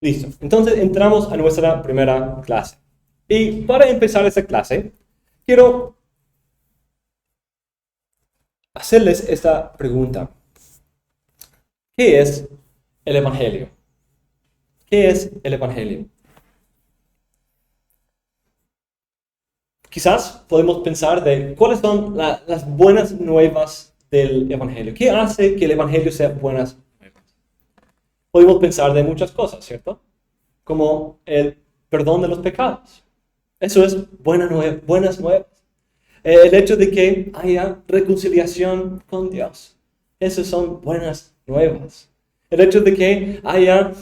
Listo. Entonces entramos a nuestra primera clase. Y para empezar esta clase, quiero hacerles esta pregunta. ¿Qué es el Evangelio? ¿Qué es el Evangelio? Quizás podemos pensar de cuáles son las buenas nuevas del Evangelio. ¿Qué hace que el Evangelio sea buenas nuevas? Podemos pensar de muchas cosas, ¿cierto? Como el perdón de los pecados. Eso es buenas nuevas. El hecho de que haya reconciliación con Dios. Esas son buenas nuevas. El hecho de que haya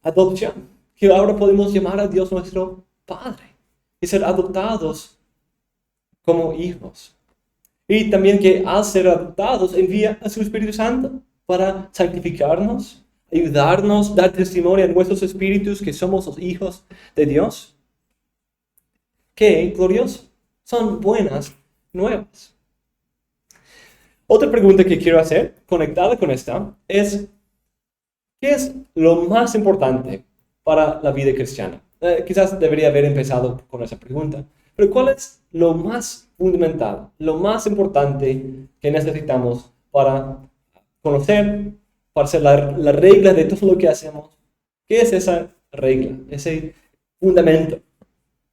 adopción. Que ahora podemos llamar a Dios nuestro Padre y ser adoptados como hijos. Y también que al ser adoptados envía a su Espíritu Santo para santificarnos, ayudarnos, dar testimonio a nuestros espíritus que somos los hijos de Dios. ¡Qué glorioso! Son buenas nuevas. Otra pregunta que quiero hacer, conectada con esta, es ¿qué es lo más importante para la vida cristiana? Quizás debería haber empezado con esa pregunta, pero ¿cuál es lo más fundamental, lo más importante que necesitamos para conocer, para ser la regla de todo lo que hacemos? ¿Qué es esa regla, ese fundamento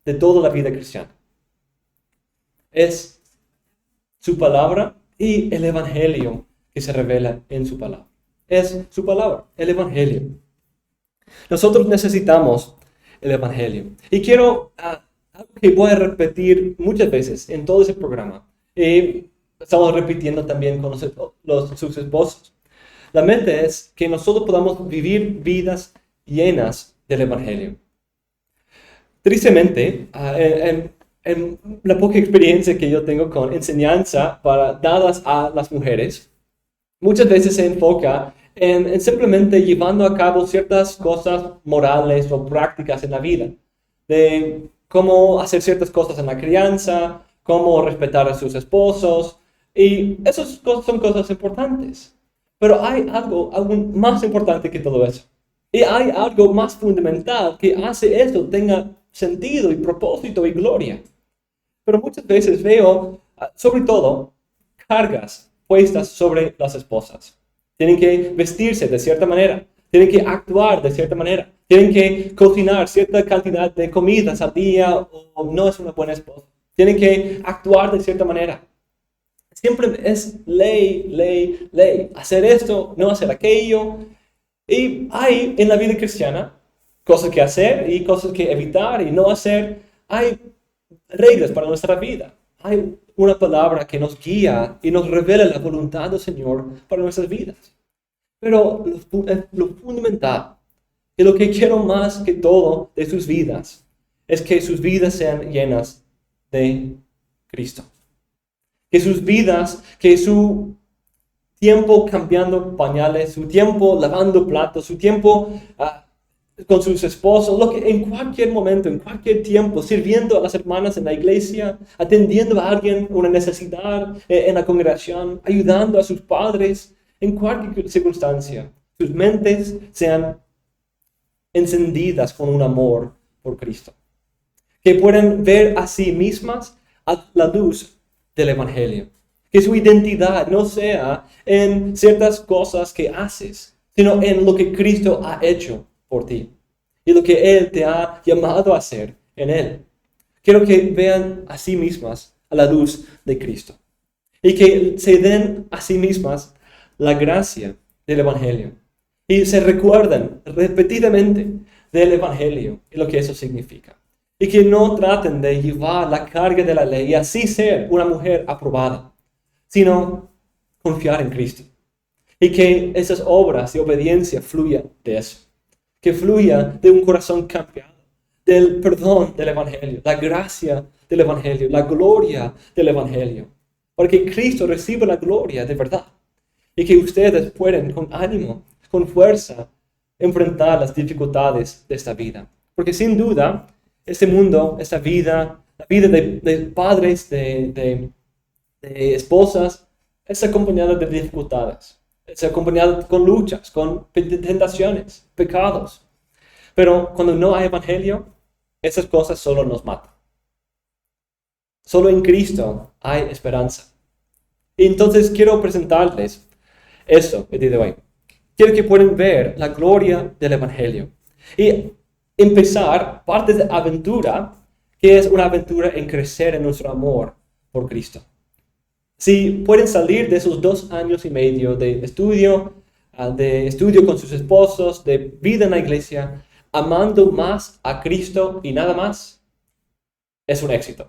de toda la vida cristiana? Es su palabra y el Evangelio que se revela en su palabra. Es su palabra, el Evangelio. Nosotros necesitamos el Evangelio. Y quiero, algo que voy a repetir muchas veces en todo ese programa. Estamos repitiendo también con sus esposos. La meta es que nosotros podamos vivir vidas llenas del Evangelio. Tristemente, en la poca experiencia que yo tengo con enseñanza dadas a las mujeres, muchas veces se enfoca en simplemente llevando a cabo ciertas cosas morales o prácticas en la vida, de cómo hacer ciertas cosas en la crianza, cómo respetar a sus esposos, y esas son cosas importantes. Pero hay algo aún más importante que todo eso. Y hay algo más fundamental que hace esto tenga sentido y propósito y gloria. Pero muchas veces veo, sobre todo, cargas puestas sobre las esposas. Tienen que vestirse de cierta manera, tienen que actuar de cierta manera, tienen que cocinar cierta cantidad de comidas al día o no es una buena esposa. Tienen que actuar de cierta manera. Siempre es ley. Hacer esto, no hacer aquello. Y hay en la vida cristiana cosas que hacer y cosas que evitar y no hacer. Hay reglas para nuestra vida. Hay una palabra que nos guía y nos revela la voluntad del Señor para nuestras vidas. Pero lo fundamental y lo que quiero más que todo de sus vidas es que sus vidas sean llenas de Cristo. Que sus vidas, que su tiempo cambiando pañales, su tiempo lavando platos, su tiempo con sus esposos, en cualquier momento, en cualquier tiempo, sirviendo a las hermanas en la iglesia, atendiendo a alguien, una necesidad en la congregación, ayudando a sus padres, en cualquier circunstancia, sus mentes sean encendidas con un amor por Cristo. Que puedan ver a sí mismas a la luz del Evangelio. Que su identidad no sea en ciertas cosas que haces, sino en lo que Cristo ha hecho por ti y lo que Él te ha llamado a hacer en Él. Quiero que vean a sí mismas a la luz de Cristo y que se den a sí mismas la gracia del Evangelio y se recuerden repetidamente del Evangelio y lo que eso significa. Y que no traten de llevar la carga de la ley y así ser una mujer aprobada, sino confiar en Cristo. Y que esas obras de obediencia fluyan de eso. Que fluya de un corazón cambiado, del perdón del Evangelio, la gracia del Evangelio, la gloria del Evangelio. Para que Cristo reciba la gloria de verdad. Y que ustedes puedan con ánimo, con fuerza, enfrentar las dificultades de esta vida. Porque sin duda, este mundo, esta vida, la vida de padres, de esposas, es acompañada de dificultades. Es acompañada con luchas, con tentaciones, pecados. Pero cuando no hay evangelio, esas cosas solo nos matan. Solo en Cristo hay esperanza. Y entonces quiero presentarles eso el día de hoy. Quiero que puedan ver la gloria del evangelio. Y empezar parte de aventura, que es una aventura en crecer en nuestro amor por Cristo. Si pueden salir de esos 2 años y medio de estudio con sus esposos, de vida en la iglesia, amando más a Cristo y nada más, es un éxito.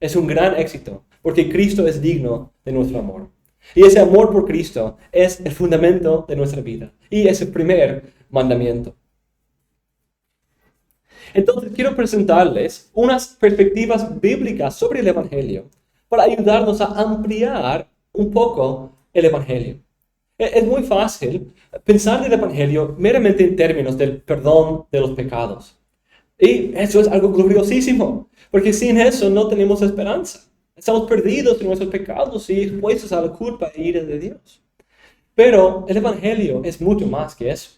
Es un gran éxito, porque Cristo es digno de nuestro amor. Y ese amor por Cristo es el fundamento de nuestra vida. Y es el primer mandamiento. Entonces quiero presentarles unas perspectivas bíblicas sobre el Evangelio para ayudarnos a ampliar un poco el Evangelio. Es muy fácil pensar del Evangelio meramente en términos del perdón de los pecados. Y eso es algo gloriosísimo, porque sin eso no tenemos esperanza. Estamos perdidos en nuestros pecados y expuestos a la culpa e ira de Dios. Pero el Evangelio es mucho más que eso.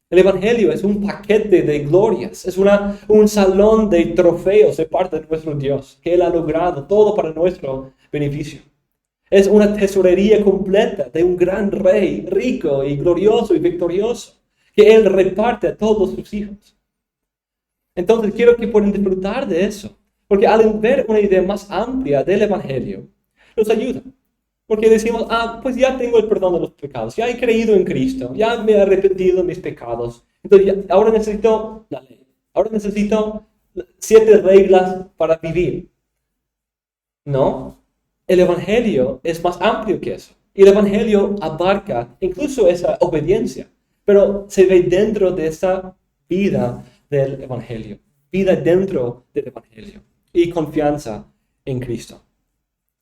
El Evangelio es un paquete de glorias, es un salón de trofeos de parte de nuestro Dios, que Él ha logrado todo para nuestro beneficio. Es una tesorería completa de un gran rey, rico y glorioso y victorioso, que Él reparte a todos sus hijos. Entonces quiero que puedan disfrutar de eso, porque al ver una idea más amplia del Evangelio, nos ayuda. Porque decimos, pues ya tengo el perdón de los pecados, ya he creído en Cristo, ya me he arrepentido de mis pecados. Entonces ahora necesito la ley, ahora necesito 7 reglas para vivir. No, el Evangelio es más amplio que eso. Y el Evangelio abarca incluso esa obediencia, pero se ve dentro de esa vida del Evangelio, vida dentro del Evangelio y confianza en Cristo.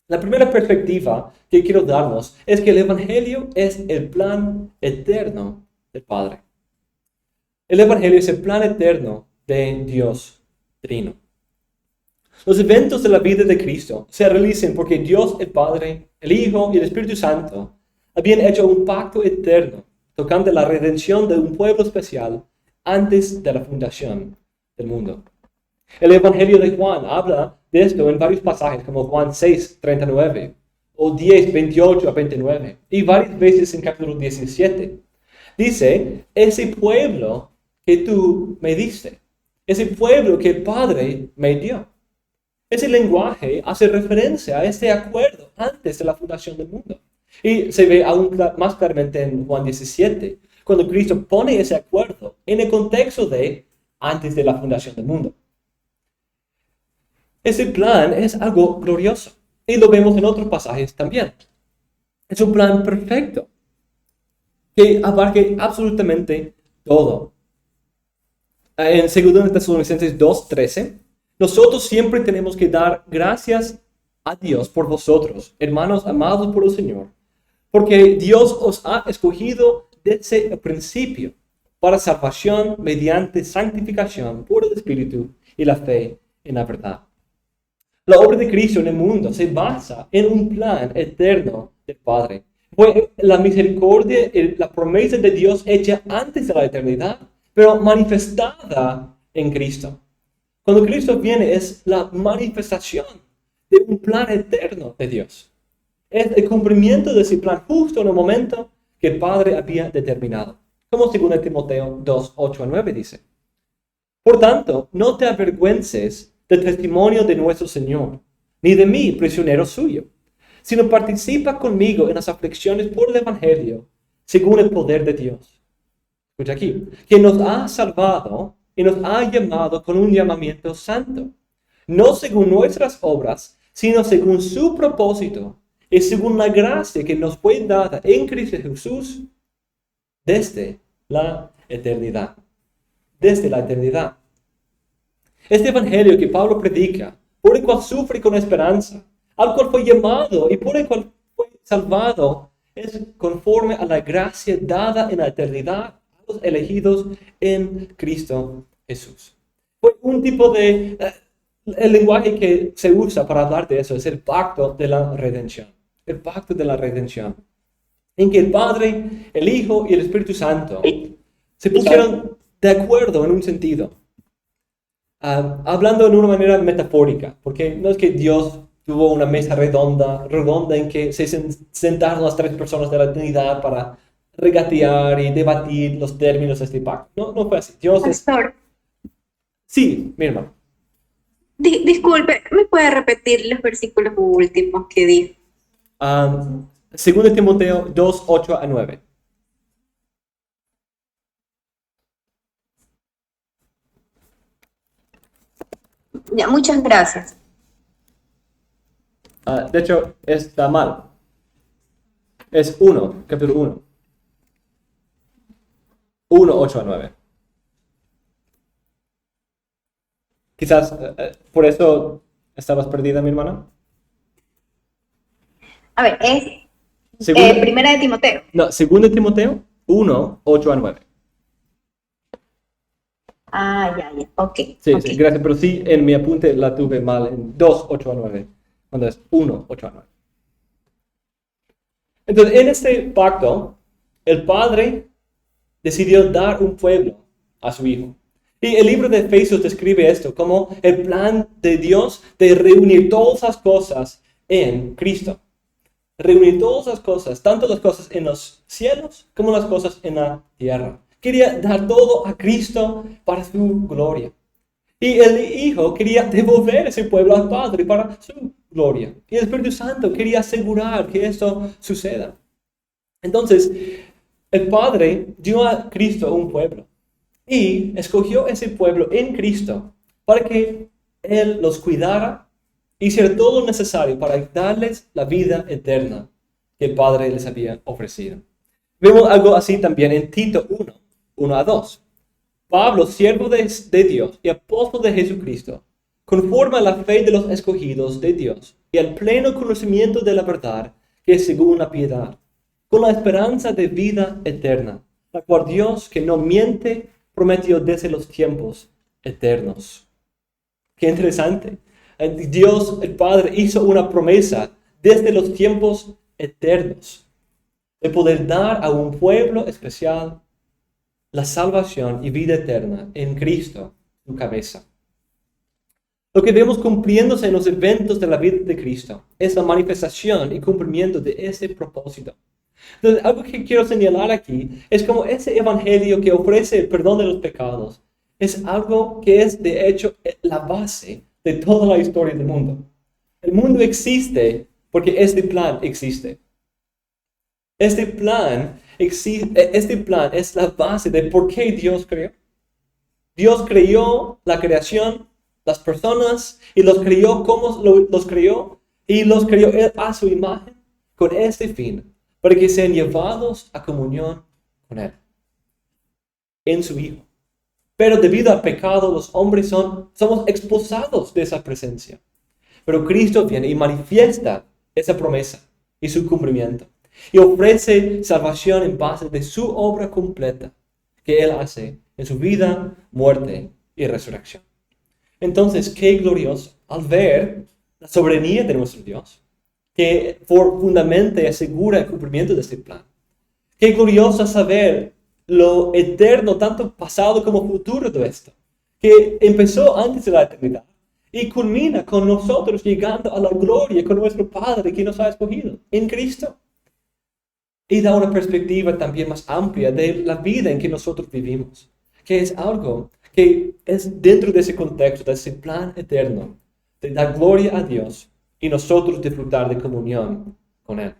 La primera perspectiva que quiero darnos es que el Evangelio es el plan eterno del Padre. El Evangelio es el plan eterno de Dios Trino. Los eventos de la vida de Cristo se realizan porque Dios el Padre, el Hijo y el Espíritu Santo habían hecho un pacto eterno tocante la redención de un pueblo especial antes de la fundación del mundo. El Evangelio de Juan habla de esto en varios pasajes, como Juan 6, 39, o 10, 28 a 29, y varias veces en capítulo 17. Dice, ese pueblo que tú me diste, ese pueblo que el Padre me dio. Ese lenguaje hace referencia a este acuerdo antes de la fundación del mundo. Y se ve aún más claramente en Juan 17, cuando Cristo pone ese acuerdo en el contexto de antes de la fundación del mundo. Ese plan es algo glorioso y lo vemos en otros pasajes también. Es un plan perfecto que abarque absolutamente todo. En 2 Tesalonicenses 2:13, nosotros siempre tenemos que dar gracias a Dios por vosotros, hermanos amados por el Señor, porque Dios os ha escogido desde el principio para salvación mediante santificación por el Espíritu y la fe en la verdad. La obra de Cristo en el mundo se basa en un plan eterno del Padre. Fue la misericordia y la promesa de Dios hecha antes de la eternidad, pero manifestada en Cristo. Cuando Cristo viene es la manifestación de un plan eterno de Dios. Es el cumplimiento de ese plan justo en el momento que el Padre había determinado. Como según Timoteo 2, 8 a 9 dice. Por tanto, no te avergüences del testimonio de nuestro Señor, ni de mí, prisionero suyo, sino participa conmigo en las aflicciones por el Evangelio, según el poder de Dios. Escucha aquí, que nos ha salvado y nos ha llamado con un llamamiento santo, no según nuestras obras, sino según su propósito y según la gracia que nos fue dada en Cristo Jesús desde la eternidad. Desde la eternidad. Este evangelio que Pablo predica, por el cual sufre con esperanza, al cual fue llamado y por el cual fue salvado, es conforme a la gracia dada en la eternidad a los elegidos en Cristo Jesús. Fue un tipo de... el lenguaje que se usa para hablar de eso es el pacto de la redención. El pacto de la redención. En que el Padre, el Hijo y el Espíritu Santo se pusieron de acuerdo en un sentido. Hablando de una manera metafórica, porque no es que Dios tuvo una mesa redonda en que se sentaron las tres personas de la Trinidad para regatear y debatir los términos de este pacto. No, no fue así. Dios es... Pastor, Sí, mi hermano. disculpe, ¿me puede repetir los versículos últimos que dijo? Segundo Timoteo 2, 8 a 9. Ya, muchas gracias. De hecho, está mal. Es 1, capítulo 1. 1, 8 a 9. Quizás por eso estabas perdida, mi hermana. A ver, es Segundo, Primera de Timoteo. no, segundo Timoteo 1, 8 a 9. Ah, ya, ok. Sí, Ok. sí, gracias, pero sí, en mi apunte la tuve mal en 2, 8 a 9, cuando es 1, 8 a 9. Entonces, en este pacto, el padre decidió dar un pueblo a su hijo. Y el libro de Efesios describe esto como el plan de Dios de reunir todas las cosas en Cristo. Reunir todas las cosas, tanto las cosas en los cielos como las cosas en la tierra. Quería dar todo a Cristo para su gloria. Y el Hijo quería devolver ese pueblo al Padre para su gloria. Y el Espíritu Santo quería asegurar que esto suceda. Entonces, el Padre dio a Cristo un pueblo y escogió ese pueblo en Cristo para que Él los cuidara, hiciera todo lo necesario para darles la vida eterna que el Padre les había ofrecido. Vemos algo así también en Tito 1, 1 a 2. Pablo, siervo de Dios y apóstol de Jesucristo, conforme a la fe de los escogidos de Dios y al pleno conocimiento de la verdad que es según la piedad, con la esperanza de vida eterna, la cual Dios, que no miente, prometió desde los tiempos eternos. Qué interesante. Dios, el Padre, hizo una promesa desde los tiempos eternos de poder dar a un pueblo especial la salvación y vida eterna en Cristo, su cabeza. Lo que vemos cumpliéndose en los eventos de la vida de Cristo es la manifestación y cumplimiento de ese propósito. Entonces, algo que quiero señalar aquí es como ese evangelio que ofrece el perdón de los pecados es algo que es de hecho la base de toda la historia del mundo. El mundo existe porque este plan existe. Este plan es la base de por qué Dios creó. Dios creó la creación, las personas, y los creó como los creó, y los creó a su imagen con este fin, para que sean llevados a comunión con Él, en su Hijo. Pero debido al pecado, los hombres somos expulsados de esa presencia. Pero Cristo viene y manifiesta esa promesa y su cumplimiento. Y ofrece salvación en base de su obra completa que Él hace en su vida, muerte y resurrección. Entonces, qué glorioso al ver la soberanía de nuestro Dios, que profundamente asegura el cumplimiento de este plan. Qué glorioso saber lo eterno, tanto pasado como futuro de esto, que empezó antes de la eternidad y culmina con nosotros llegando a la gloria con nuestro Padre que nos ha escogido en Cristo. Y da una perspectiva también más amplia de la vida en que nosotros vivimos, que es algo que es dentro de ese contexto, de ese plan eterno, de dar gloria a Dios y nosotros disfrutar de comunión con Él.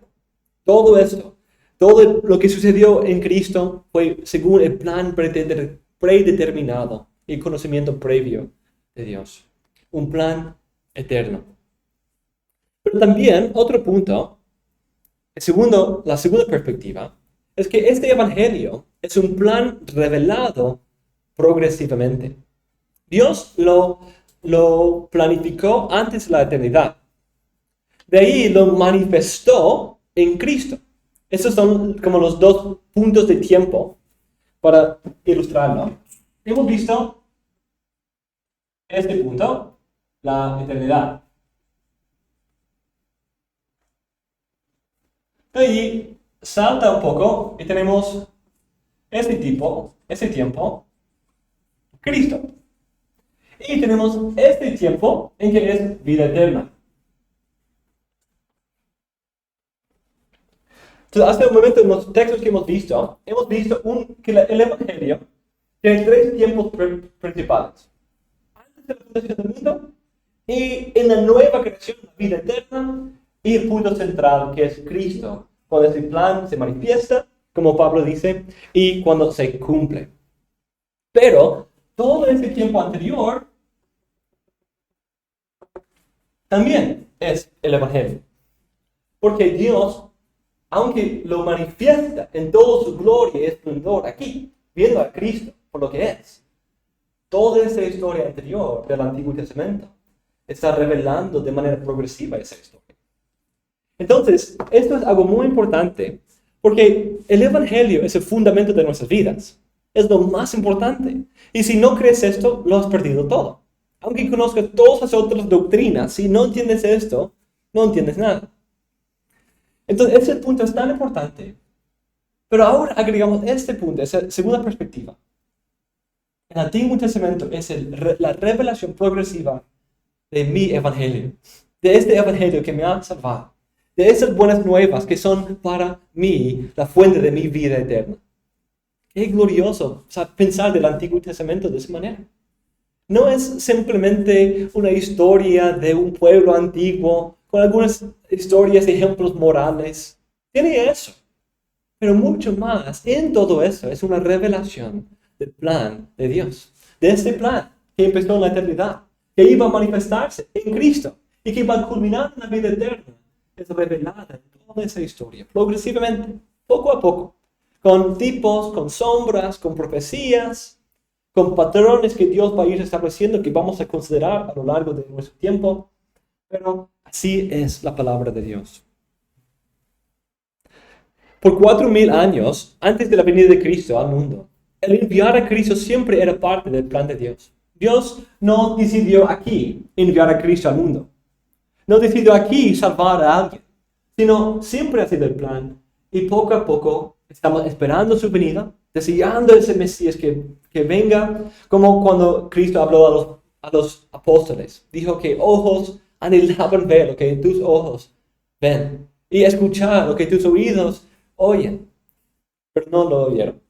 Todo esto, todo lo que sucedió en Cristo fue según el plan predeterminado y el conocimiento previo de Dios. Un plan eterno. Pero también otro punto, la segunda perspectiva, es que este evangelio es un plan revelado progresivamente. Dios lo planificó antes de la eternidad. De ahí lo manifestó en Cristo. Esos son como los dos puntos de tiempo para ilustrarlo. Hemos visto este punto, la eternidad. De ahí salta un poco y tenemos ese tiempo, Cristo. Y tenemos este tiempo en que es vida eterna. Entonces, hasta el momento en los textos que hemos visto que el Evangelio tiene tres tiempos principales. Antes de la fundación del mundo, y en la nueva creación, la vida eterna, y el punto central que es Cristo, cuando ese plan se manifiesta, como Pablo dice, y cuando se cumple. Pero todo ese tiempo anterior también es el Evangelio. Porque Dios, aunque lo manifiesta en toda su gloria y esplendor aquí, viendo a Cristo por lo que es, toda esa historia anterior del Antiguo Testamento está revelando de manera progresiva esa historia. Entonces, esto es algo muy importante, porque el Evangelio es el fundamento de nuestras vidas. Es lo más importante. Y si no crees esto, lo has perdido todo. Aunque conozcas todas las otras doctrinas, si no entiendes esto, no entiendes nada. Entonces, ese punto es tan importante. Pero ahora agregamos este punto, esa segunda perspectiva. El Antiguo Testamento es la revelación progresiva de mi Evangelio. De este Evangelio que me ha salvado. De esas buenas nuevas que son para mí la fuente de mi vida eterna. Qué glorioso pensar del Antiguo Testamento de esa manera. No es simplemente una historia de un pueblo antiguo con algunas historias, ejemplos morales. Tiene eso. Pero mucho más, en todo eso, es una revelación del plan de Dios. De este plan que empezó en la eternidad, que iba a manifestarse en Cristo y que iba a culminar en la vida eterna. Es revelada en toda esa historia, progresivamente, poco a poco, con tipos, con sombras, con profecías, con patrones que Dios va a ir estableciendo que vamos a considerar a lo largo de nuestro tiempo. Pero así es la palabra de Dios. Por 4,000 años, antes de la venida de Cristo al mundo, el enviar a Cristo siempre era parte del plan de Dios. Dios no decidió aquí enviar a Cristo al mundo. No decidió aquí salvar a alguien, sino siempre ha sido el plan. Y poco a poco estamos esperando su venida, deseando ese Mesías que venga, como cuando Cristo habló a los apóstoles. Dijo que ojos anhelaban ver lo que tus ojos ven y escuchar lo que tus oídos oyen, pero no lo oyeron.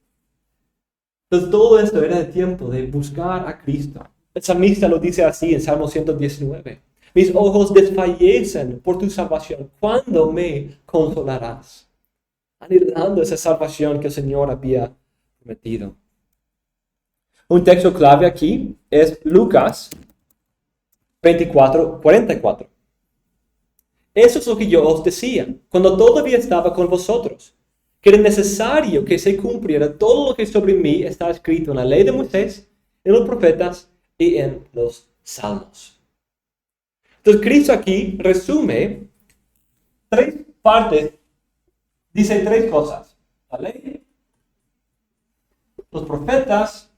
Entonces todo esto era el tiempo de buscar a Cristo. El salmista lo dice así en Salmo 119. Mis ojos desfallecen por tu salvación. ¿Cuándo me consolarás? Anhelando esa salvación que el Señor había prometido. Un texto clave aquí es Lucas 24:44. Eso es lo que yo os decía, cuando todavía estaba con vosotros, que era necesario que se cumpliera todo lo que sobre mí está escrito en la ley de Moisés, en los profetas y en los salmos. Entonces Cristo aquí resume tres partes, dice tres cosas: la ley, los profetas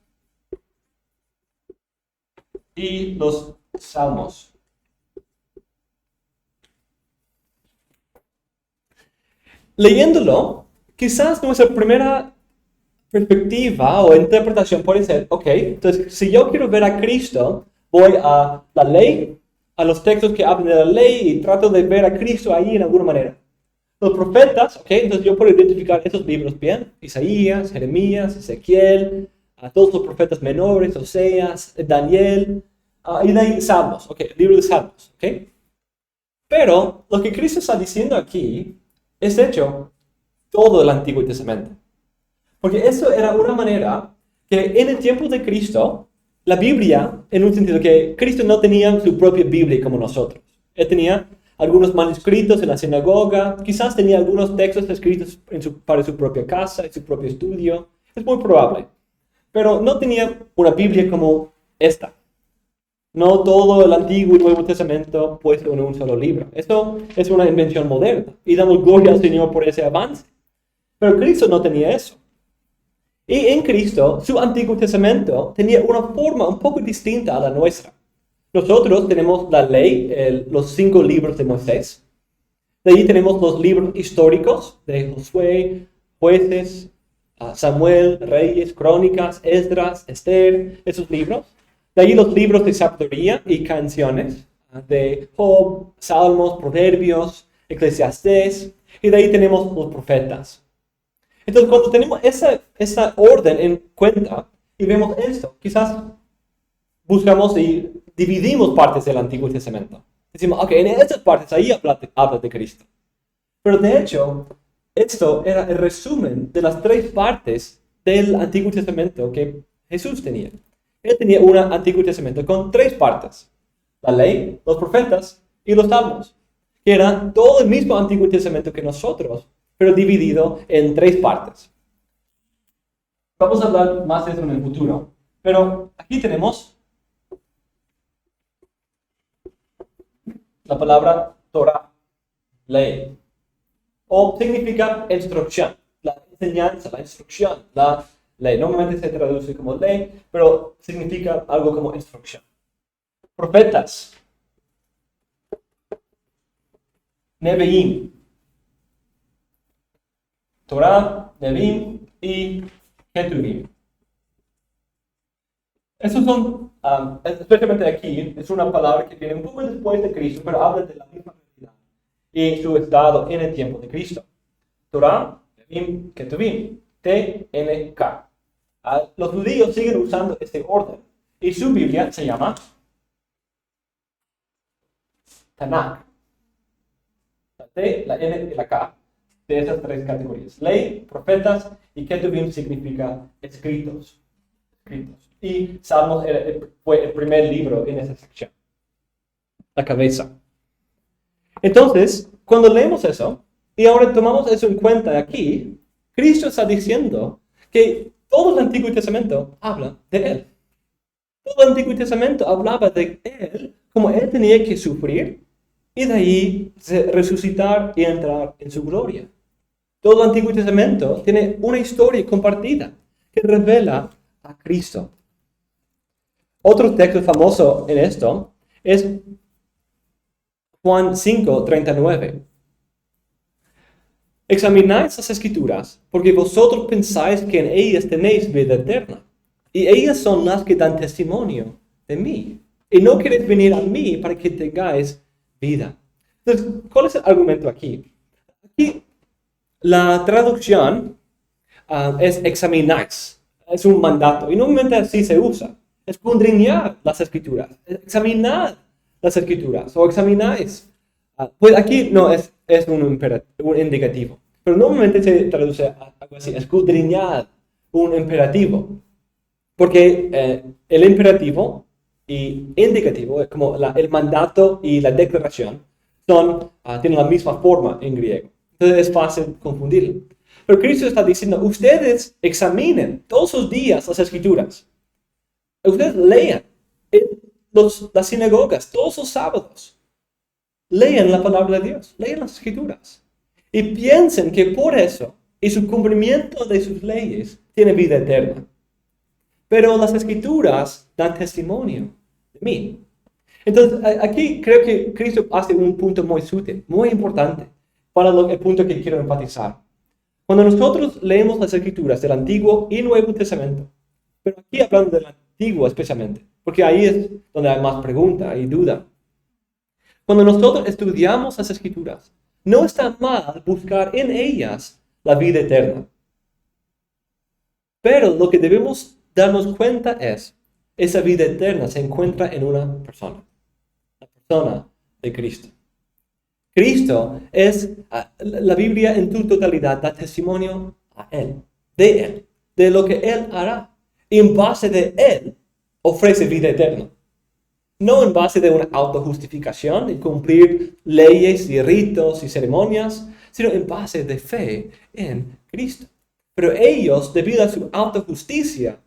y los salmos. Leyéndolo, quizás nuestra primera perspectiva o interpretación puede ser, ok, entonces si yo quiero ver a Cristo, voy a la ley, a los textos que hablan de la ley y trato de ver a Cristo ahí en alguna manera. Los profetas, ok, entonces yo puedo identificar esos libros bien: Isaías, Jeremías, Ezequiel, a todos los profetas menores, Oseas, Daniel, y de ahí Salmos, ok, el libro de Salmos, ok. Pero lo que Cristo está diciendo aquí es de hecho todo el Antiguo Testamento. Porque eso era una manera que en el tiempo de Cristo, la Biblia, en un sentido que Cristo no tenía su propia Biblia como nosotros. Él tenía algunos manuscritos en la sinagoga, quizás tenía algunos textos escritos para su propia casa, en su propio estudio. Es muy probable. Pero no tenía una Biblia como esta. No todo el Antiguo y Nuevo Testamento puesto en un solo libro. Esto es una invención moderna y damos gloria al Señor por ese avance. Pero Cristo no tenía eso. Y en Cristo, su Antiguo Testamento tenía una forma un poco distinta a la nuestra. Nosotros tenemos la ley, los 5 libros de Moisés. De ahí tenemos los libros históricos de Josué, Jueces, Samuel, Reyes, Crónicas, Esdras, Esther, esos libros. De ahí los libros de sabiduría y canciones, de Job, Salmos, Proverbios, Eclesiastés, y de ahí tenemos los profetas. Entonces, cuando tenemos esa orden en cuenta y vemos esto, quizás buscamos y dividimos partes del Antiguo Testamento. Decimos, ok, en estas partes ahí habla de Cristo. Pero de hecho, esto era el resumen de las 3 partes del Antiguo Testamento que Jesús tenía. Él tenía un Antiguo Testamento con 3 partes. La ley, los profetas y los salmos. Que era todo el mismo Antiguo Testamento que nosotros, pero dividido en 3 partes. Vamos a hablar más de eso en el futuro. Pero aquí tenemos la palabra Torah, ley. O significa instrucción, la enseñanza, la instrucción, la ley. Normalmente se traduce como ley, pero significa algo como instrucción. Profetas, Nevi'im, Torah, Nevi'im y Ketuvim. Esos son, especialmente aquí, es una palabra que viene un poco después de Cristo, pero habla de la misma realidad y su estado en el tiempo de Cristo. Torah, Nevi'im, Ketuvim, T-N-K. Los judíos siguen usando este orden y su Biblia se llama Tanakh. La T, la N y la K de esas 3 categorías. Ley, profetas y Ketuvim significa escritos. Y Salmos fue el primer libro en esa sección. La cabeza. Entonces, cuando leemos eso, y ahora tomamos eso en cuenta aquí, Cristo está diciendo que todo el Antiguo Testamento habla de Él. Todo el Antiguo Testamento hablaba de Él, como Él tenía que sufrir, y de ahí resucitar y entrar en su gloria. Todo el Antiguo Testamento tiene una historia compartida que revela a Cristo. Otro texto famoso en esto es Juan 5:39. Examináis las Escrituras, porque vosotros pensáis que en ellas tenéis vida eterna, y ellas son las que dan testimonio de mí. Y no queréis venir a mí para que tengáis vida. Entonces, ¿cuál es el argumento aquí? Aquí la traducción es examináis. Es un mandato, y normalmente así se usa. Escudriñar las Escrituras, examinar las Escrituras, o examináis. Pues aquí no es un indicativo, pero normalmente se traduce algo así, escudriñar, un imperativo. Porque el imperativo y indicativo, es como el mandato y la declaración, tienen la misma forma en griego. Entonces es fácil confundirlo. Pero Cristo está diciendo, ustedes examinen todos los días las Escrituras. Ustedes lean en las sinagogas todos los sábados. Lean la palabra de Dios, lean las Escrituras. Y piensen que por eso y su cumplimiento de sus leyes tiene vida eterna. Pero las Escrituras dan testimonio de mí. Entonces, aquí creo que Cristo hace un punto muy sutil, muy importante, para el punto que quiero enfatizar. Cuando nosotros leemos las Escrituras del Antiguo y Nuevo Testamento, pero aquí hablando del Antiguo especialmente, porque ahí es donde hay más pregunta y duda. Cuando nosotros estudiamos las Escrituras, no está mal buscar en ellas la vida eterna. Pero lo que debemos darnos cuenta es, esa vida eterna se encuentra en una persona, la persona de Cristo. Cristo es, la Biblia en su totalidad da testimonio a Él, de lo que Él hará. Y en base de Él ofrece vida eterna. No en base de una autojustificación y cumplir leyes y ritos y ceremonias, sino en base de fe en Cristo. Pero ellos, debido a su autojusticia,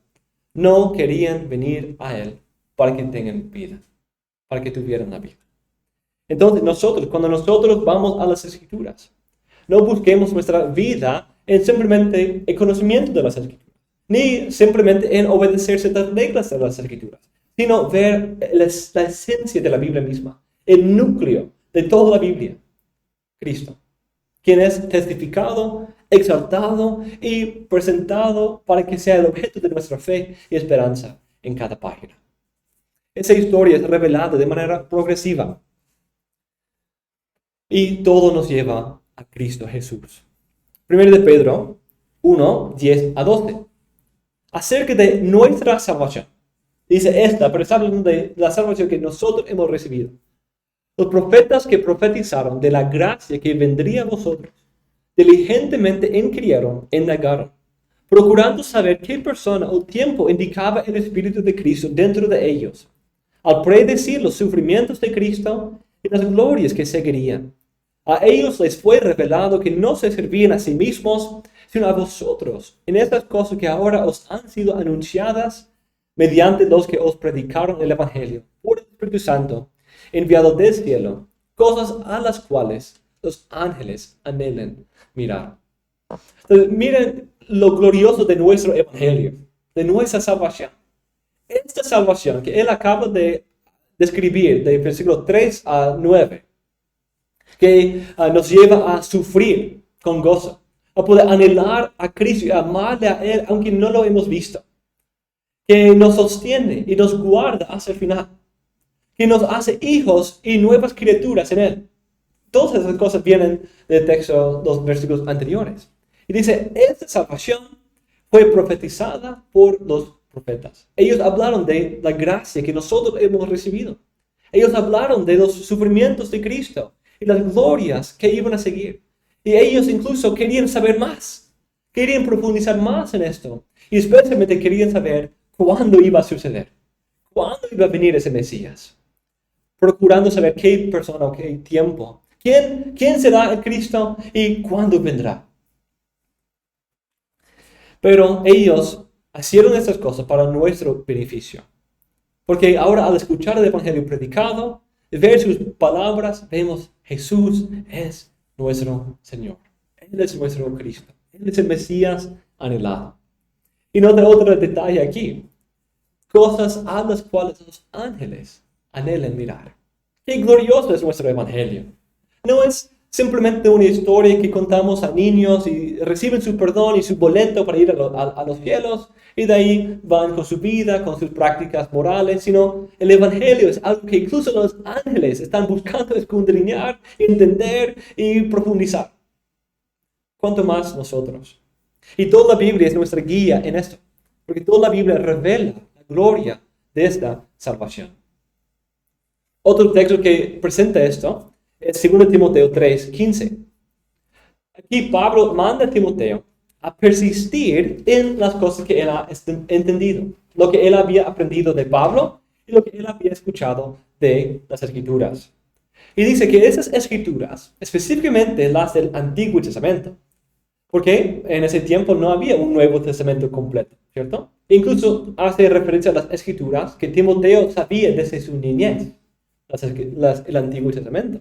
no querían venir a Él para que tengan vida, para que tuvieran la vida. Entonces cuando nosotros vamos a las Escrituras, no busquemos nuestra vida en simplemente el conocimiento de las Escrituras, ni simplemente en obedecer ciertas reglas de las Escrituras, sino ver la esencia de la Biblia misma, el núcleo de toda la Biblia, Cristo, quien es testificado exaltado y presentado para que sea el objeto de nuestra fe y esperanza en cada página. Esa historia es revelada de manera progresiva y todo nos lleva a Cristo Jesús. 1 de Pedro 1, 10 a 12. Acerca de nuestra salvación. Dice esta, pero está hablando de la salvación que nosotros hemos recibido. Los profetas que profetizaron de la gracia que vendría a vosotros, diligentemente inquirieron, indagaron, procurando saber qué persona o tiempo indicaba el Espíritu de Cristo dentro de ellos, al predecir los sufrimientos de Cristo y las glorias que seguirían. A ellos les fue revelado que no se servían a sí mismos, sino a vosotros, en estas cosas que ahora os han sido anunciadas mediante los que os predicaron el Evangelio, por el Espíritu Santo, enviado del cielo, cosas a las cuales los ángeles anhelan mirar. Entonces, miren lo glorioso de nuestro Evangelio, de nuestra salvación. Esta salvación que él acaba de describir, de versículo 3 a 9, que nos lleva a sufrir con gozo, a poder anhelar a Cristo y amarle a Él, aunque no lo hemos visto, que nos sostiene y nos guarda hasta el final, que nos hace hijos y nuevas criaturas en Él. Todas esas cosas vienen del texto, los versículos anteriores. Y dice, esta salvación fue profetizada por los profetas. Ellos hablaron de la gracia que nosotros hemos recibido. Ellos hablaron de los sufrimientos de Cristo y las glorias que iban a seguir. Y ellos incluso querían saber más. Querían profundizar más en esto. Y especialmente querían saber cuándo iba a suceder. Cuándo iba a venir ese Mesías. Procurando saber qué persona o qué tiempo. ¿Quién será el Cristo y cuándo vendrá? Pero ellos hicieron estas cosas para nuestro beneficio. Porque ahora al escuchar el Evangelio predicado, ver sus palabras, vemos Jesús es nuestro Señor. Él es nuestro Cristo. Él es el Mesías anhelado. Y nota otro detalle aquí. Cosas a las cuales los ángeles anhelan mirar. Qué glorioso es nuestro Evangelio. No es simplemente una historia que contamos a niños y reciben su perdón y su boleto para ir a los cielos y de ahí van con su vida, con sus prácticas morales, sino el Evangelio es algo que incluso los ángeles están buscando escudriñar, entender y profundizar. ¿Cuánto más nosotros? Y toda la Biblia es nuestra guía en esto, porque toda la Biblia revela la gloria de esta salvación. Otro texto que presenta esto es 2 Timoteo 3:15. Aquí Pablo manda a Timoteo a persistir en las cosas que él ha entendido, lo que él había aprendido de Pablo y lo que él había escuchado de las Escrituras. Y dice que esas Escrituras, específicamente las del Antiguo Testamento, porque en ese tiempo no había un Nuevo Testamento completo, ¿cierto? Incluso hace referencia a las Escrituras que Timoteo sabía desde su niñez, el Antiguo Testamento.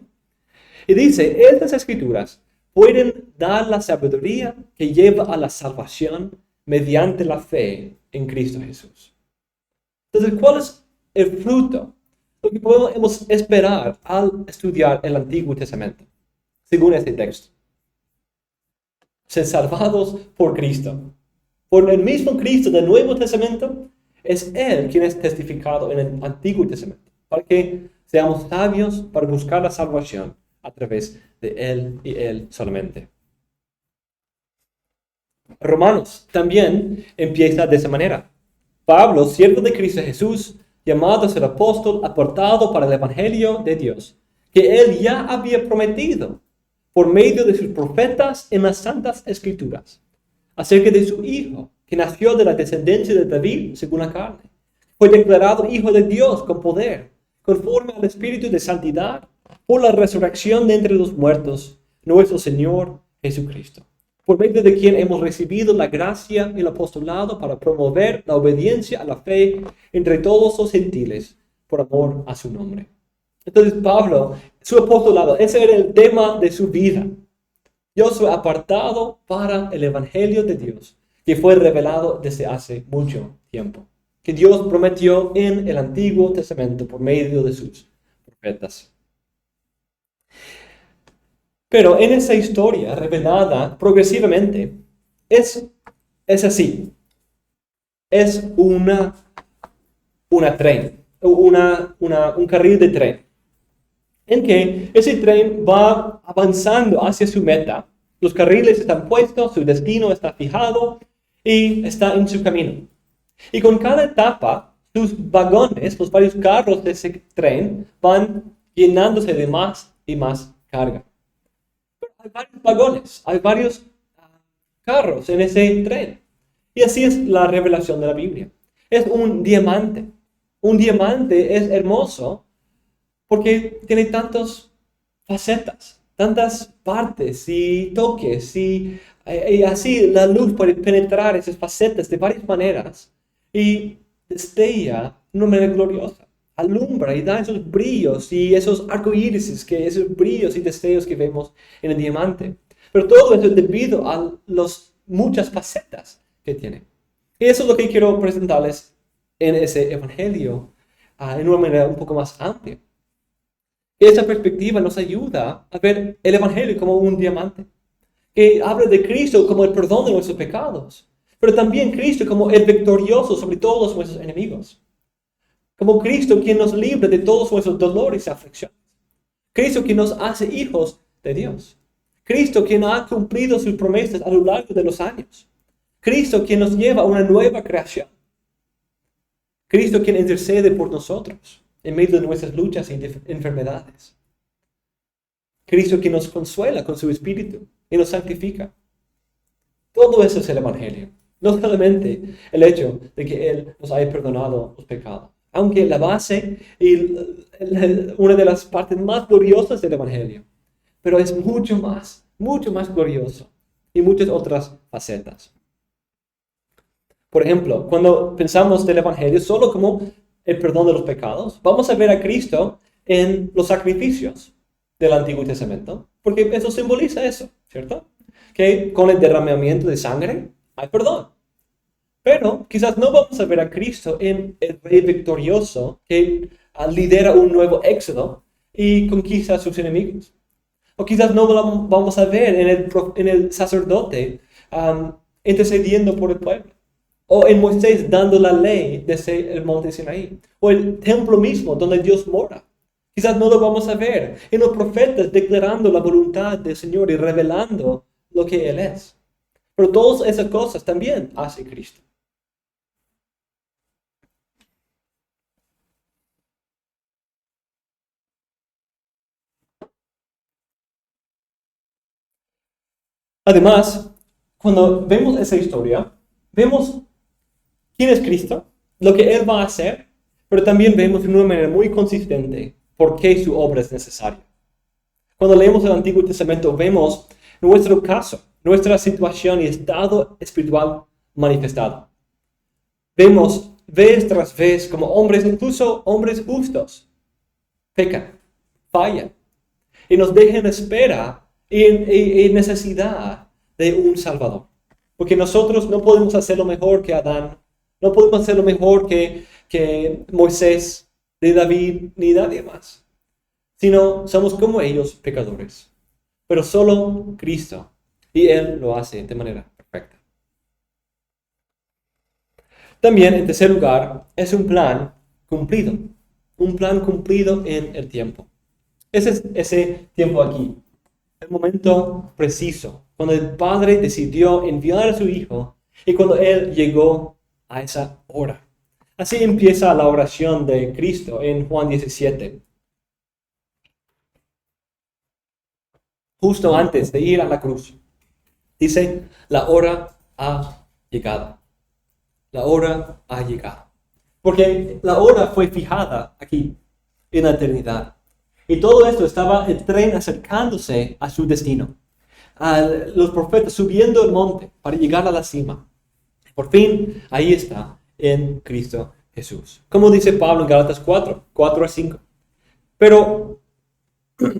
Y dice, estas Escrituras pueden dar la sabiduría que lleva a la salvación mediante la fe en Cristo Jesús. Entonces, ¿cuál es el fruto? Lo que podemos esperar al estudiar el Antiguo Testamento, según este texto. Ser salvados por Cristo. Por el mismo Cristo del Nuevo Testamento, es Él quien es testificado en el Antiguo Testamento, para que seamos sabios para buscar la salvación a través de Él y Él solamente. Romanos también empieza de esa manera. Pablo, siervo de Cristo Jesús, llamado a ser apóstol, apartado para el Evangelio de Dios, que Él ya había prometido por medio de sus profetas en las Santas Escrituras, acerca de su Hijo, que nació de la descendencia de David según la carne. Fue declarado Hijo de Dios con poder, conforme al Espíritu de santidad, por la resurrección de entre los muertos, nuestro Señor Jesucristo, por medio de quien hemos recibido la gracia y el apostolado para promover la obediencia a la fe entre todos los gentiles, por amor a su nombre. Entonces Pablo, su apostolado, ese era el tema de su vida. Yo soy apartado para el Evangelio de Dios, que fue revelado desde hace mucho tiempo, que Dios prometió en el Antiguo Testamento por medio de sus profetas. Pero en esa historia revelada progresivamente, es así. Es un carril de tren, en que ese tren va avanzando hacia su meta. Los carriles están puestos, su destino está fijado y está en su camino. Y con cada etapa, sus vagones, los varios carros de ese tren, van llenándose de más y más carga. Pero hay varios vagones, hay varios carros en ese tren. Y así es la revelación de la Biblia. Es un diamante. Un diamante es hermoso porque tiene tantas facetas, tantas partes y toques y así la luz puede penetrar esas facetas de varias maneras y destella de una manera gloriosa. Alumbra y da esos brillos y esos arcoíris, esos brillos y destellos que vemos en el diamante. Pero todo eso es debido a las muchas facetas que tiene. Y eso es lo que quiero presentarles en ese evangelio, en una manera un poco más amplia. Esa perspectiva nos ayuda a ver el evangelio como un diamante, que habla de Cristo como el perdón de nuestros pecados, pero también Cristo como el victorioso sobre todos nuestros enemigos. Como Cristo quien nos libra de todos nuestros dolores y aflicciones. Cristo quien nos hace hijos de Dios. Cristo quien ha cumplido sus promesas a lo largo de los años. Cristo quien nos lleva a una nueva creación. Cristo quien intercede por nosotros en medio de nuestras luchas y enfermedades. Cristo quien nos consuela con su Espíritu y nos santifica. Todo eso es el Evangelio. No solamente el hecho de que Él nos haya perdonado los pecados, aunque la base y una de las partes más gloriosas del Evangelio, pero es mucho más glorioso y muchas otras facetas. Por ejemplo, cuando pensamos del Evangelio solo como el perdón de los pecados, vamos a ver a Cristo en los sacrificios del Antiguo Testamento, porque eso simboliza eso, ¿cierto? Que con el derramamiento de sangre hay perdón. Pero quizás no vamos a ver a Cristo en el Rey victorioso que lidera un nuevo éxodo y conquista a sus enemigos. O quizás no lo vamos a ver en el sacerdote intercediendo por el pueblo. O en Moisés dando la ley desde el monte Sinaí. O el templo mismo donde Dios mora. Quizás no lo vamos a ver en los profetas declarando la voluntad del Señor y revelando lo que Él es. Pero todas esas cosas también hace Cristo. Además, cuando vemos esa historia, vemos quién es Cristo, lo que Él va a hacer, pero también vemos de una manera muy consistente por qué su obra es necesaria. Cuando leemos el Antiguo Testamento, vemos nuestro caso, nuestra situación y estado espiritual manifestado. Vemos vez tras vez como hombres, incluso hombres justos, pecan, fallan y nos dejan espera y necesidad de un Salvador. Porque nosotros no podemos hacerlo mejor que Adán, no podemos hacerlo mejor que Moisés, de David, ni nadie más. Sino somos como ellos, pecadores. Pero solo Cristo, y Él lo hace de manera perfecta. También, en tercer lugar, es un plan cumplido en el tiempo. Ese es ese tiempo aquí, el momento preciso, cuando el Padre decidió enviar a su Hijo y cuando Él llegó a esa hora. Así empieza la oración de Cristo en Juan 17. Justo antes de ir a la cruz. Dice, la hora ha llegado. La hora ha llegado. Porque la hora fue fijada aquí, en la eternidad. Y todo esto estaba el tren acercándose a su destino. A los profetas subiendo el monte para llegar a la cima. Por fin, ahí está, en Cristo Jesús. Como dice Pablo en Gálatas 4:4-5. Pero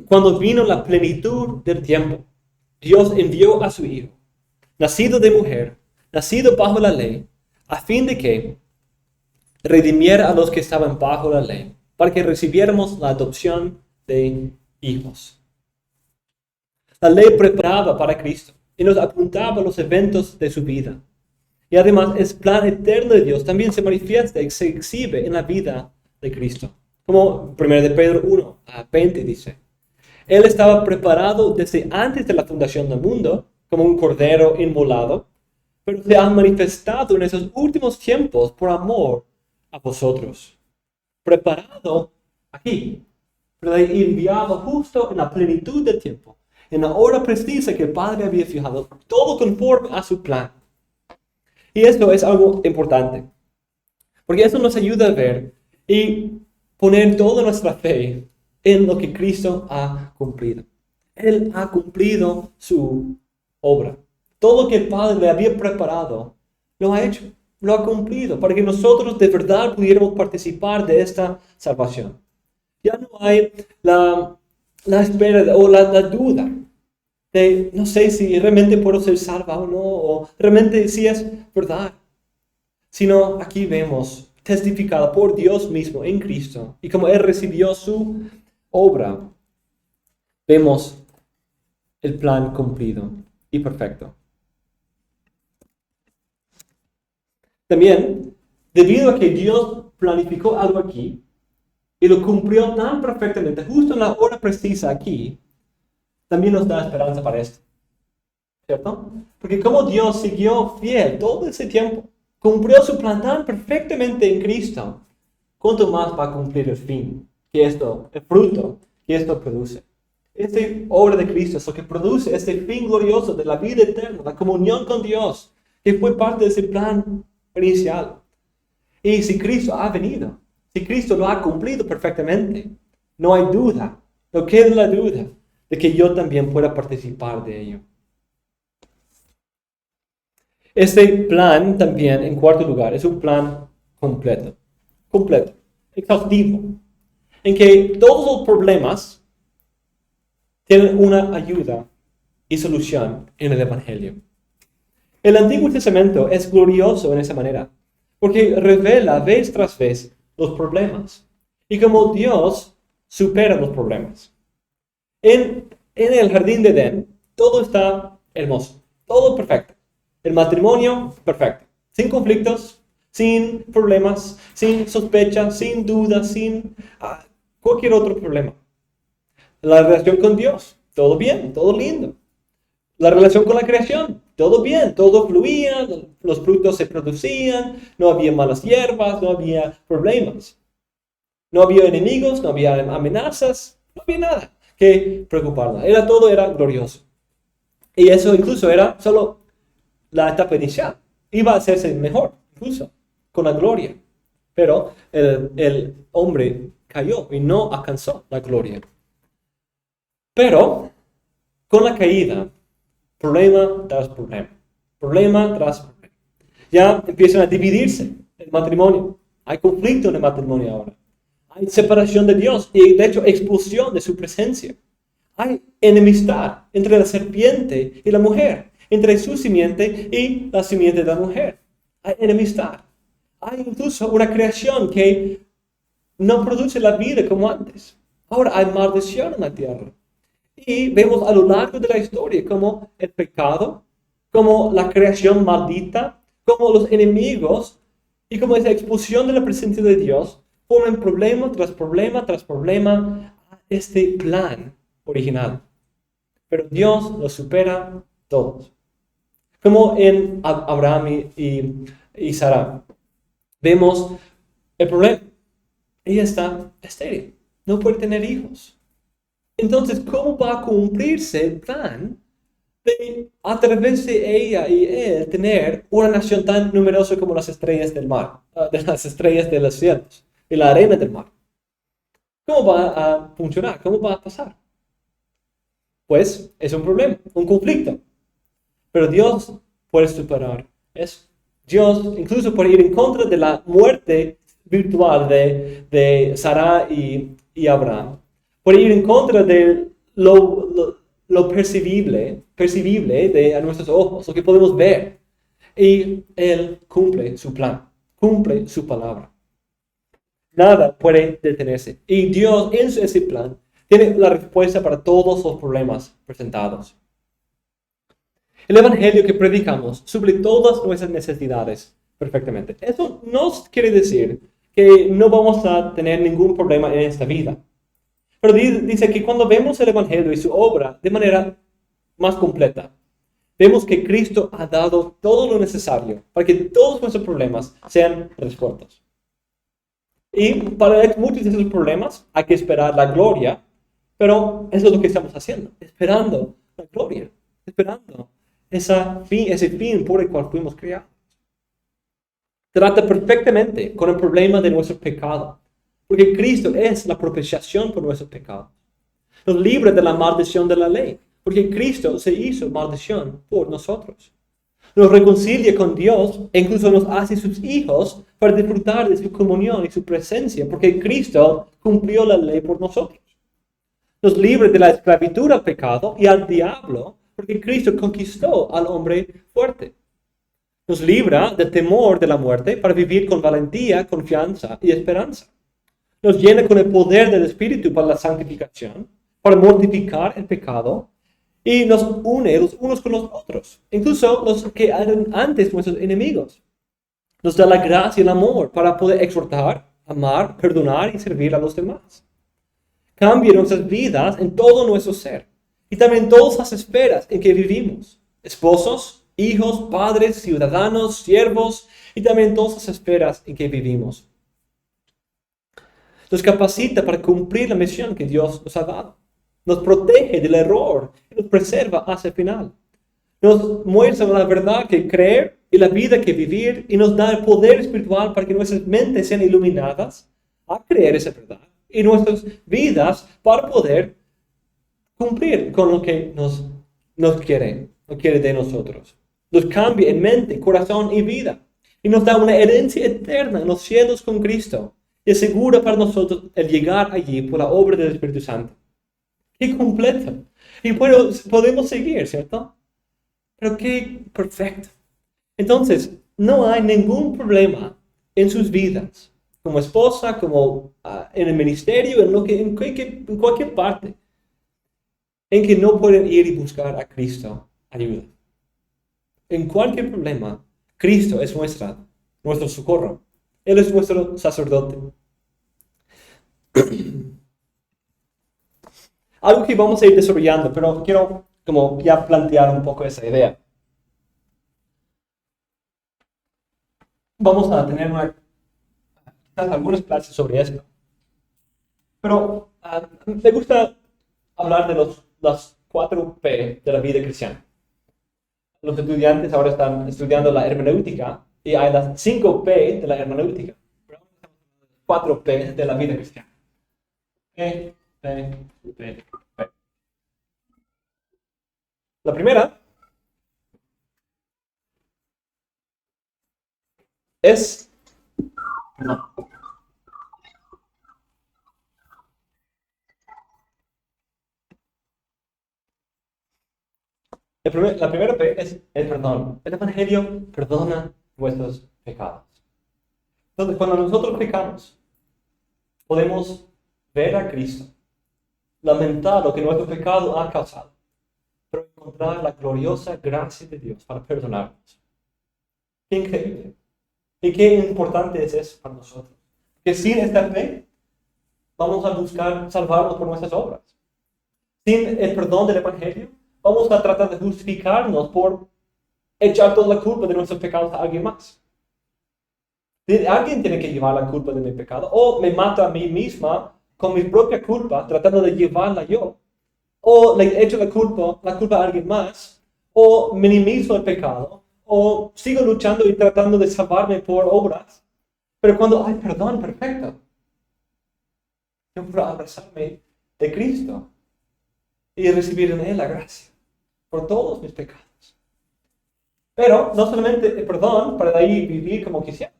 cuando vino la plenitud del tiempo, Dios envió a su Hijo, nacido de mujer, nacido bajo la ley, a fin de que redimiera a los que estaban bajo la ley, para que recibiéramos la adopción de hijos. La ley preparaba para Cristo y nos apuntaba a los eventos de su vida. Y además, el plan eterno de Dios también se manifiesta y se exhibe en la vida de Cristo. Como 1 de Pedro 1:20 dice, Él estaba preparado desde antes de la fundación del mundo, como un cordero inmolado, pero se ha manifestado en esos últimos tiempos por amor a vosotros. Preparado aquí, pero enviado justo en la plenitud del tiempo, en la hora precisa que el Padre había fijado, todo conforme a su plan. Y esto es algo importante, porque eso nos ayuda a ver y poner toda nuestra fe en lo que Cristo ha cumplido. Él ha cumplido su obra. Todo lo que el Padre le había preparado, lo ha hecho, lo ha cumplido, para que nosotros de verdad pudiéramos participar de esta salvación. Ya no hay la espera o la duda de no sé si realmente puedo ser salva o no, o realmente si es verdad. Sino aquí vemos testificado por Dios mismo en Cristo, y como Él recibió su obra, vemos el plan cumplido y perfecto. También, debido a que Dios planificó algo aquí y lo cumplió tan perfectamente, justo en la hora precisa aquí, también nos da esperanza para esto, ¿cierto? Porque como Dios siguió fiel todo ese tiempo, cumplió su plan tan perfectamente en Cristo, ¿cuánto más va a cumplir el fin? El fruto que esto produce. Esta obra de Cristo es lo que produce este fin glorioso de la vida eterna, la comunión con Dios, que fue parte de ese plan inicial. Y si Cristo ha venido, si Cristo lo ha cumplido perfectamente, no hay duda, no queda la duda de que yo también pueda participar de ello. Este plan también, en cuarto lugar, es un plan completo, exhaustivo, en que todos los problemas tienen una ayuda y solución en el Evangelio. El Antiguo Testamento es glorioso en esa manera, porque revela vez tras vez los problemas y cómo Dios supera los problemas. En el jardín de Edén, todo está hermoso, todo perfecto. El matrimonio, perfecto. Sin conflictos, sin problemas, sin sospechas, sin dudas, sin cualquier otro problema. La relación con Dios, todo bien, todo lindo. La relación con la creación, todo bien, todo fluía, los frutos se producían, no había malas hierbas, no había problemas. No había enemigos, no había amenazas, no había nada que preocuparla. Todo era glorioso. Y eso incluso era solo la etapa inicial. Iba a hacerse mejor, incluso, con la gloria. Pero el hombre cayó y no alcanzó la gloria. Pero, con la caída, problema tras problema. Problema tras problema. Ya empiezan a dividirse el matrimonio. Hay conflicto en el matrimonio ahora. Hay separación de Dios y, de hecho, expulsión de su presencia. Hay enemistad entre la serpiente y la mujer, entre su simiente y la simiente de la mujer. Hay enemistad. Hay incluso una creación que no produce la vida como antes. Ahora hay maldición en la tierra. Y vemos a lo largo de la historia como el pecado, como la creación maldita, como los enemigos y como esa expulsión de la presencia de Dios forman problema tras problema tras problema a este plan original. Pero Dios lo supera todos. Como en Abraham y Sara, vemos el problema. Ella está estéril, no puede tener hijos. Entonces, ¿cómo va a cumplirse el plan de, a través de ella y él, tener una nación tan numerosa como las estrellas del mar, de las estrellas de los cielos y la arena del mar? ¿Cómo va a funcionar? ¿Cómo va a pasar? Pues es un problema, un conflicto. Pero Dios puede superar eso. Dios incluso puede ir en contra de la muerte virtual de Sara y Abraham. Puede ir en contra de lo percibible a nuestros ojos, lo que podemos ver. Y Él cumple su plan, cumple su palabra. Nada puede detenerse. Y Dios en ese plan Tiene la respuesta para todos los problemas presentados. El evangelio que predicamos suple todas nuestras necesidades perfectamente. Eso no quiere decir que no vamos a tener ningún problema en esta vida. Pero dice que cuando vemos el evangelio y su obra de manera más completa, vemos que Cristo ha dado todo lo necesario para que todos nuestros problemas sean resueltos. Y para muchos de esos problemas hay que esperar la gloria, pero eso es lo que estamos haciendo, esperando la gloria, esperando ese fin por el cual fuimos creados. Trata perfectamente con el problema de nuestro pecado, porque Cristo es la propiciación por nuestros pecados. Nos libra de la maldición de la ley, porque Cristo se hizo maldición por nosotros. Nos reconcilia con Dios e incluso nos hace sus hijos para disfrutar de su comunión y su presencia, porque Cristo cumplió la ley por nosotros. Nos libra de la esclavitud al pecado y al diablo, porque Cristo conquistó al hombre fuerte. Nos libra del temor de la muerte para vivir con valentía, confianza y esperanza. Nos llena con el poder del Espíritu para la santificación, para mortificar el pecado, y nos une los unos con los otros, incluso los que eran antes nuestros enemigos. Nos da la gracia y el amor para poder exhortar, amar, perdonar y servir a los demás. Cambia nuestras vidas en todo nuestro ser y también en todas las esferas en que vivimos. Esposos, hijos, padres, ciudadanos, siervos y también en todas las esferas en que vivimos. Nos capacita para cumplir la misión que Dios nos ha dado. Nos protege del error y nos preserva hasta el final. Nos muestra la verdad que creer y la vida que vivir y nos da el poder espiritual para que nuestras mentes sean iluminadas a creer esa verdad y nuestras vidas para poder cumplir con lo que nos quiere de nosotros. Nos cambia en mente, corazón y vida y nos da una herencia eterna en los cielos con Cristo y asegura para nosotros el llegar allí por la obra del Espíritu Santo. ¡Qué completo! Y podemos seguir, ¿cierto? Pero qué perfecto. Entonces, no hay ningún problema en sus vidas, como esposa, como en el ministerio, en cualquier parte, en que no pueden ir y buscar a Cristo ayuda. En cualquier problema, Cristo es nuestro socorro. Él es nuestro sacerdote. Algo que vamos a ir desarrollando, pero quiero como ya plantear un poco esa idea. Vamos a tener quizás algunas clases sobre esto. Pero me gusta hablar de las 4 P de la vida cristiana. Los estudiantes ahora están estudiando la hermenéutica y hay las 5 P de la hermenéutica. 4 P de la vida cristiana. P. La primera es no. La primera P es el perdón. El evangelio perdona nuestros pecados. Entonces, cuando nosotros pecamos, podemos ver a Cristo, lamentar lo que nuestro pecado ha causado, pero encontrar la gloriosa gracia de Dios para perdonarnos. Qué increíble. Y qué importante es eso para nosotros. Que sin esta fe, vamos a buscar salvarnos por nuestras obras. Sin el perdón del evangelio, vamos a tratar de justificarnos por echar toda la culpa de nuestros pecados a alguien más. Alguien tiene que llevar la culpa de mi pecado, o me mato a mí misma con mi propia culpa, tratando de llevarla yo, o le echo la culpa a alguien más, o minimizo el pecado, o sigo luchando y tratando de salvarme por obras. Pero cuando hay perdón perfecto, yo puedo abrazarme de Cristo y recibir en Él la gracia por todos mis pecados. Pero no solamente el perdón para de ahí vivir como quisiéramos,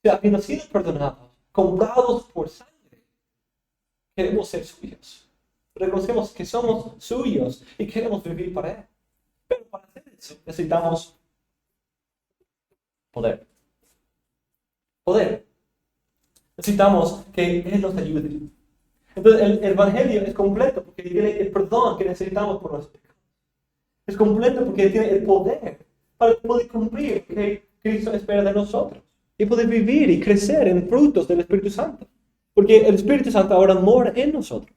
sino habiendo sido perdonados, comprados por sangre, queremos ser suyos. Reconocemos que somos suyos y queremos vivir para Él. Pero para hacer eso necesitamos poder. Necesitamos que Él nos ayude. Entonces el Evangelio es completo porque tiene el perdón que necesitamos por nuestros pecados. Es completo porque tiene el poder para poder cumplir lo que Cristo espera de nosotros. Y poder vivir y crecer en frutos del Espíritu Santo. Porque el Espíritu Santo ahora mora en nosotros.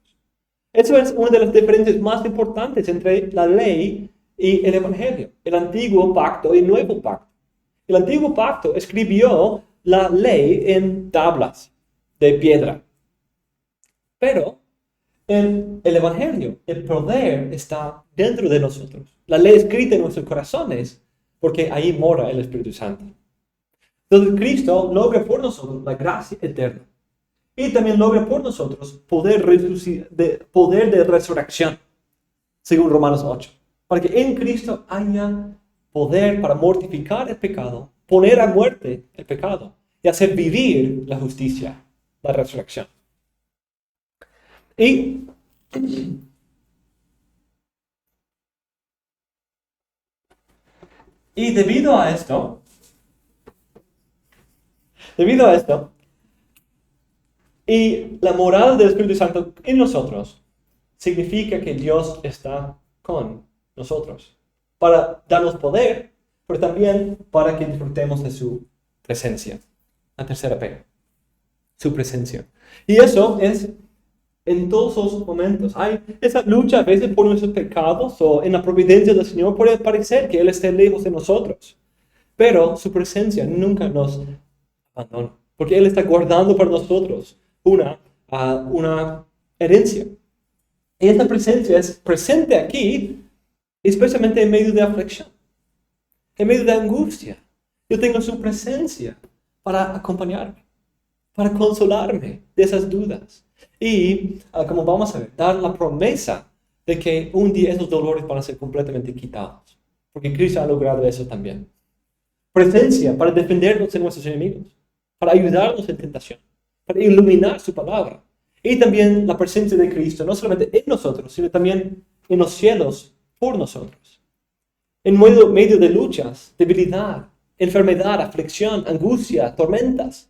Eso es una de las diferencias más importantes entre la ley y el Evangelio. El antiguo pacto y el nuevo pacto. El antiguo pacto escribió la ley en tablas de piedra. Pero en el Evangelio, el poder está dentro de nosotros. La ley escrita en nuestros corazones, porque ahí mora el Espíritu Santo. Entonces Cristo logra por nosotros la gracia eterna. Y también logra por nosotros poder de resurrección, según Romanos 8. Para que en Cristo haya poder para mortificar el pecado, poner a muerte el pecado y hacer vivir la justicia, la resurrección. Y debido a esto, y la morada del Espíritu Santo en nosotros, significa que Dios está con nosotros, para darnos poder, pero también para que disfrutemos de su presencia. La tercera P, su presencia. Y eso es en todos los momentos. Hay esa lucha a veces por nuestros pecados o en la providencia del Señor puede parecer que Él esté lejos de nosotros. Pero su presencia nunca nos abandona. Porque Él está guardando para nosotros una herencia. Y esta presencia es presente aquí, especialmente en medio de aflicción, en medio de angustia. Yo tengo su presencia para acompañarme, para consolarme de esas dudas. Y, como vamos a ver, dar la promesa de que un día esos dolores van a ser completamente quitados. Porque Cristo ha logrado eso también. Presencia para defendernos de nuestros enemigos, para ayudarnos en tentación, para iluminar su palabra. Y también la presencia de Cristo, no solamente en nosotros, sino también en los cielos por nosotros. En medio de luchas, debilidad, enfermedad, aflicción, angustia, tormentas,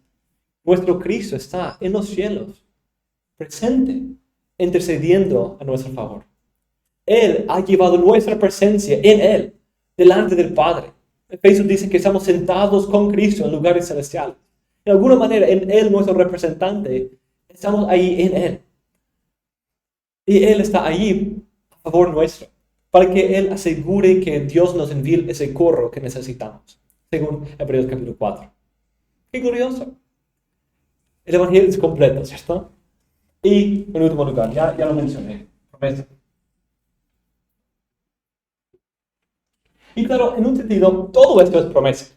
nuestro Cristo está en los cielos, presente, intercediendo a nuestro favor. Él ha llevado nuestra presencia en Él, delante del Padre. Efesios dice que estamos sentados con Cristo en lugares celestiales. De alguna manera, en Él, nuestro representante, estamos ahí en Él. Y Él está ahí a favor nuestro, para que Él asegure que Dios nos envíe ese corro que necesitamos, según Hebreos capítulo 4. Qué curioso. El Evangelio es completo, ¿cierto? Y en último lugar, ya lo mencioné, promesa. Y claro, en un sentido, todo esto es promesa.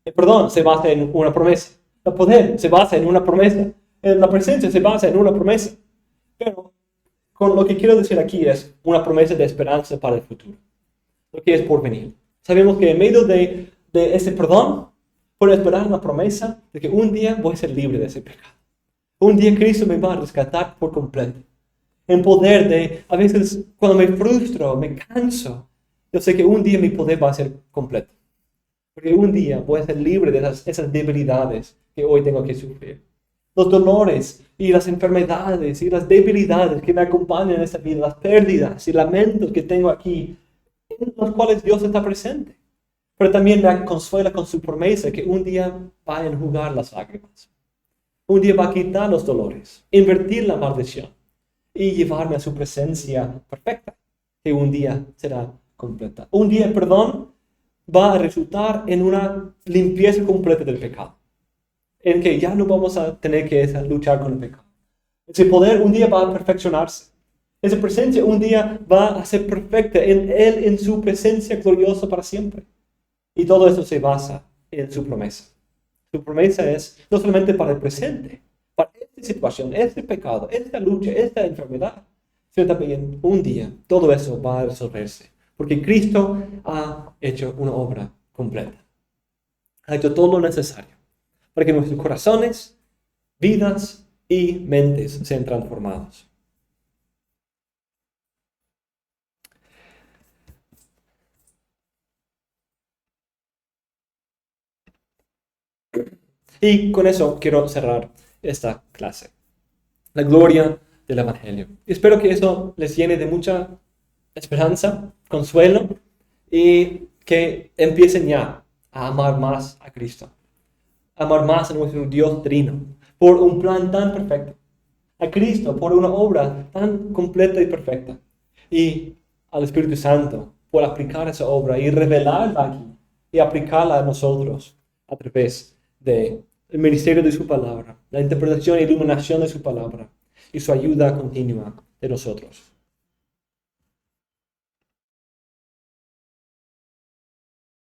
El perdón se basa en una promesa. El poder se basa en una promesa. La presencia se basa en una promesa. Pero con lo que quiero decir aquí es una promesa de esperanza para el futuro. Lo que es por venir. Sabemos que en medio de ese perdón, puedo esperar una promesa de que un día voy a ser libre de ese pecado. Un día Cristo me va a rescatar por completo. En poder a veces cuando me frustro, me canso, yo sé que un día mi poder va a ser completo. Porque un día voy a ser libre de esas debilidades que hoy tengo que sufrir. Los dolores y las enfermedades y las debilidades que me acompañan en esta vida, las pérdidas y lamentos que tengo aquí, en los cuales Dios está presente. Pero también me consuela con su promesa que un día va a enjugar las lágrimas. Un día va a quitar los dolores, invertir la maldición y llevarme a su presencia perfecta, que un día será completa. Un día el perdón va a resultar en una limpieza completa del pecado, en que ya no vamos a tener que luchar con el pecado. Ese poder un día va a perfeccionarse. Esa presencia un día va a ser perfecta en Él, en su presencia gloriosa para siempre. Y todo eso se basa en su promesa. Su promesa es no solamente para el presente, para esta situación, este pecado, esta lucha, esta enfermedad, sino también un día todo eso va a resolverse. Porque Cristo ha hecho una obra completa. Ha hecho todo lo necesario para que nuestros corazones, vidas y mentes sean transformados. Y con eso quiero cerrar esta clase. La gloria del Evangelio. Y espero que eso les llene de mucha esperanza, consuelo, y que empiecen ya a amar más a Cristo, a amar más a nuestro Dios trino, por un plan tan perfecto, a Cristo por una obra tan completa y perfecta, y al Espíritu Santo por aplicar esa obra y revelarla aquí y aplicarla a nosotros a través del ministerio de su palabra, la interpretación e iluminación de su palabra y su ayuda continua de nosotros.